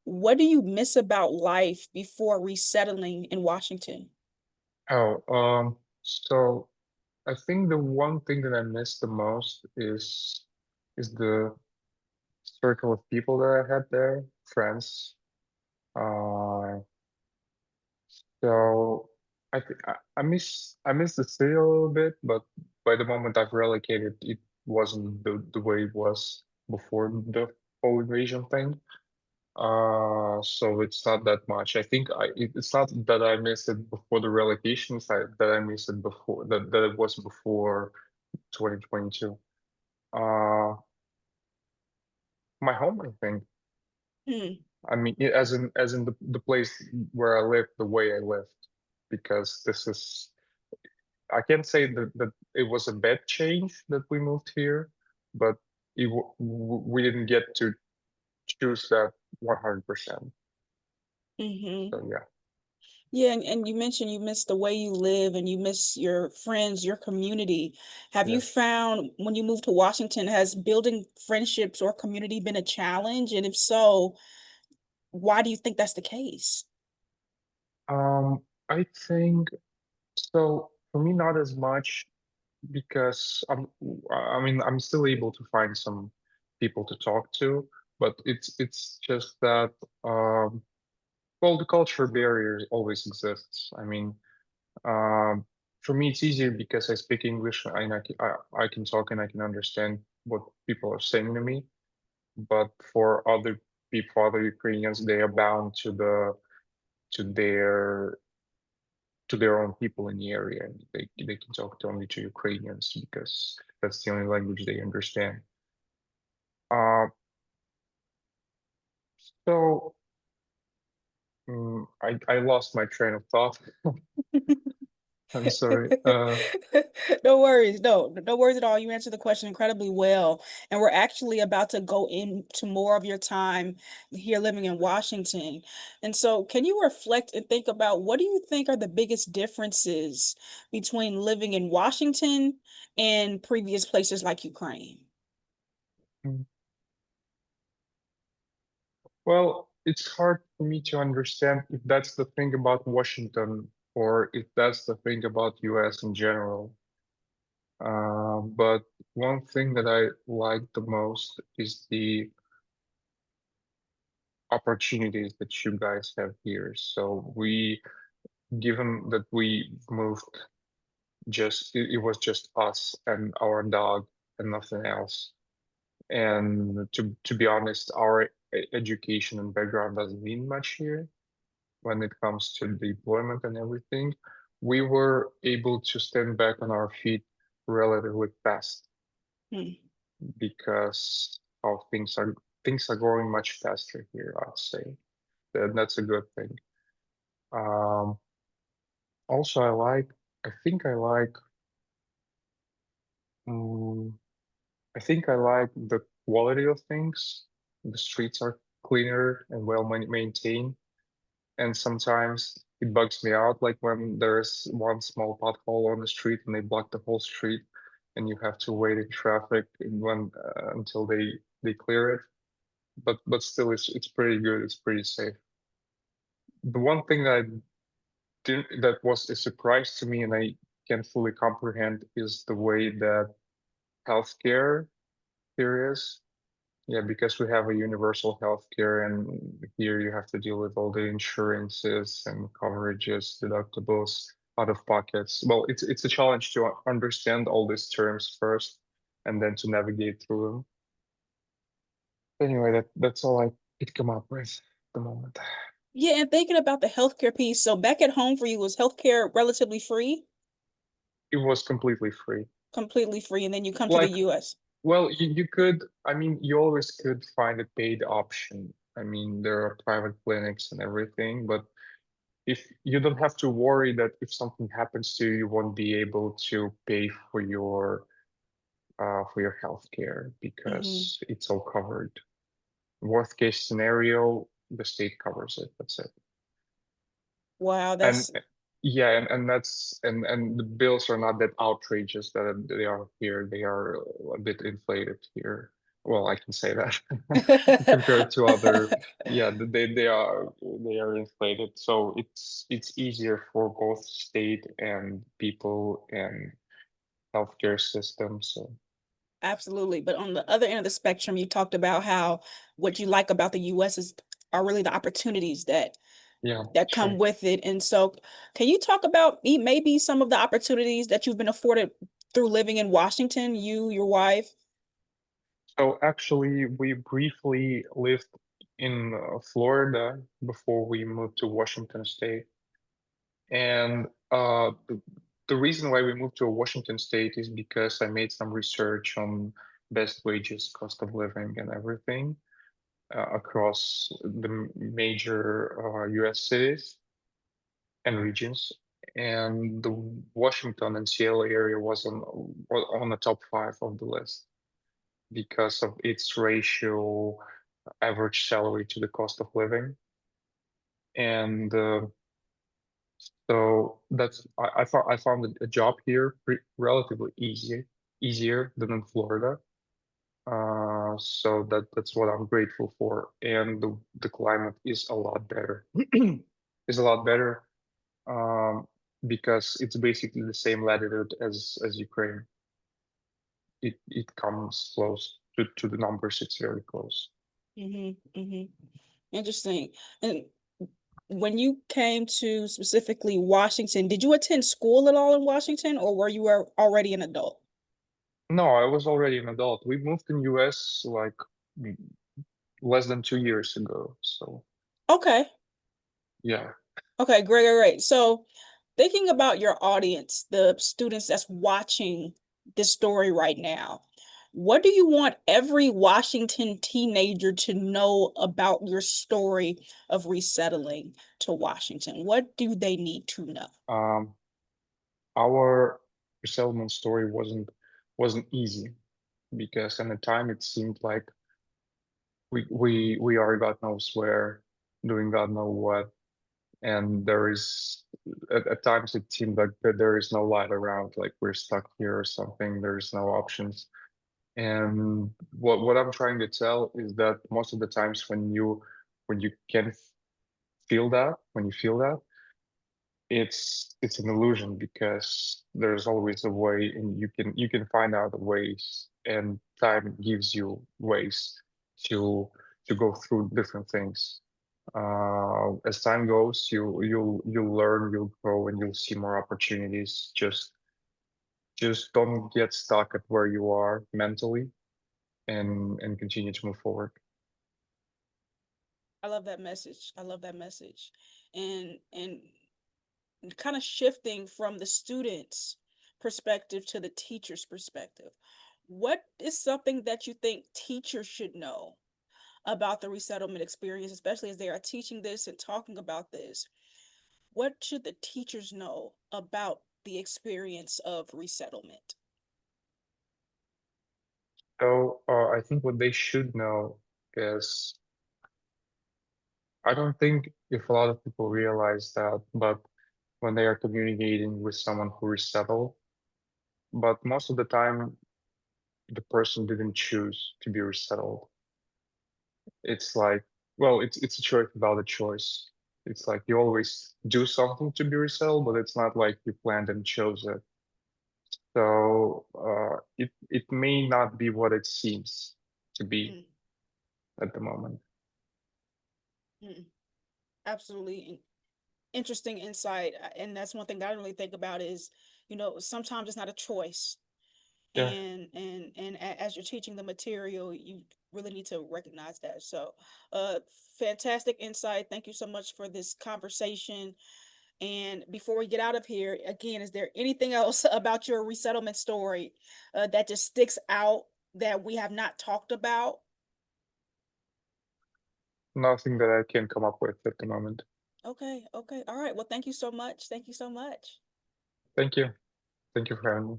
what do you miss about life before resettling in Washington? Oh, so I think the one thing that I miss the most is the circle of people that I had there, friends. Uh, so I miss the city a little bit, but by the moment I've relocated, it wasn't the way it was before the whole invasion thing. So it's not that much. I think it's not that I missed it before the relocation, it's that I missed it before that it was before 2022. Uh, my home, I think. Hmm. I mean, as in the place where I live, the way I lived, because this is I can't say that it was a bad change that we moved here, but we didn't get to choose that 100%. Hmm. So yeah, Yeah, and you mentioned you miss the way you live and you miss your friends, your community. Have you yeah. found when you moved to Washington, has building friendships or community been a challenge? And if so, why do you think that's the case? I think so. For me, not as much because I mean, I'm still able to find some people to talk to, but it's just that well, the culture barrier always exists. I mean, um, for me, it's easier because I speak English and I can talk and I can understand what people are saying to me. But for other people, other Ukrainians, they are bound to their to their own people in the area. And they can talk only to Ukrainians because that's the only language they understand. Uh, so I lost my train of thought. I'm sorry. No worries. No worries at all. You answered the question incredibly well. And we're actually about to go into more of your time here living in Washington. And so, can you reflect and think about what do you think are the biggest differences between living in Washington and previous places like Ukraine? mm, well, it's hard for me to understand if that's the thing about Washington or if that's the thing about US in general. But one thing that I like the most is the opportunities that you guys have here. So given that we moved it was just us and our dog and nothing else. And to be honest, our education and background doesn't mean much here when it comes to the employment and everything. We were able to stand back on our feet relatively fast Hmm. because how things are going much faster here, I'd say. That's a good thing. Um, also, I think I like, um, I think I like the quality of things. The streets are cleaner and well maintained, and sometimes it bugs me out, like when there's one small pothole on the street and they block the whole street, and you have to wait in traffic until they clear it. But still, it's pretty good. It's pretty safe. The one thing that was a surprise to me and I can't fully comprehend is the way that healthcare here is. Yeah, because we have a universal healthcare, and here you have to deal with all the insurances and coverages, deductibles, out of pockets. Well, it's a challenge to understand all these terms first, and then to navigate through them. Anyway, that's all I could come up with at the moment. Yeah, and thinking about the healthcare piece, so back at home for you, was healthcare relatively free? It was completely free. Completely free, and then you come to the Like, US. well, you could, I mean, you always could find a paid option. I mean, there are private clinics and everything, but if you don't have to worry that if something happens to you, you won't be able to pay for your health care Hmm. because it's all covered. Worst case scenario, the state covers it. That's it. Wow, And that's yeah, and that's and the bills are not that outrageous that they are here. They are a bit inflated here. Well, I can say that compared to other, yeah, they are inflated. So it's easier for both state and people and healthcare system. So Absolutely. But on the other end of the spectrum, you talked about how what you like about the US is are really the opportunities yeah, that come sure. with it. And so can you talk about maybe some of the opportunities that you've been afforded through living in Washington, you, your wife? So actually, we briefly lived in Florida before we moved to Washington State. And the reason why we moved to Washington State is because I made some research on best wages, cost of living, and everything across the major US cities and regions. And the Washington and Seattle area was on the top five of the list because of its ratio average salary to the cost of living. And so I found a job here relatively easier than in Florida. So that's what I'm grateful for. And the climate is a lot better. Is a lot better um, because it's basically the same latitude as Ukraine. It comes close to the numbers. It's very close. Interesting. And when you came to specifically Washington, did you attend school at all in Washington or were you already an adult? No, I was already an adult. We moved in US like mm, less than 2 years ago. So Okay. yeah. Okay, great, great, great. So, thinking about your audience, the students that's watching this story right now, what do you want every Washington teenager to know about your story of resettling to Washington? What do they need to know? Um, our resettlement story wasn't easy because at the time it seemed like we are God knows where, doing God know what, and there is at times it seemed like that there is no light around, like we're stuck here or something. There's no options. And what I'm trying to tell is that most of the times when you can feel that, when you feel that, it's an illusion because there's always a way and you can find out ways and time gives you ways to go through different things. As time goes, you'll learn, you'll grow, and you'll see more opportunities. Just don't get stuck at where you are mentally and continue to move forward. I love that message. I love that message. And kind of shifting from the student's perspective to the teacher's perspective. What is something that you think teachers should know about the resettlement experience, especially as they are teaching this and talking about this? What should the teachers know about the experience of resettlement? So I think what they should know is I don't think if a lot of people realize that, but when they are communicating with someone who resettled, but most of the time the person didn't choose to be resettled. It's like, well, it's a choice without a choice. It's like you always do something to be resettled, but it's not like you planned and chose it. So it may not be what it seems to be Mm, at the moment. mm, absolutely interesting insight. And that's one thing that I really think about is, sometimes it's not a choice. Yeah. As you're teaching the material, you really need to recognize that. So, uh, fantastic insight. Thank you so much for this conversation. And before we get out of here, again, is there anything else about your resettlement story that just sticks out that we have not talked about? Nothing that I can come up with at the moment. Okay, okay. All right. Well, thank you so much. Thank you so much. Thank you. Thank you for having me.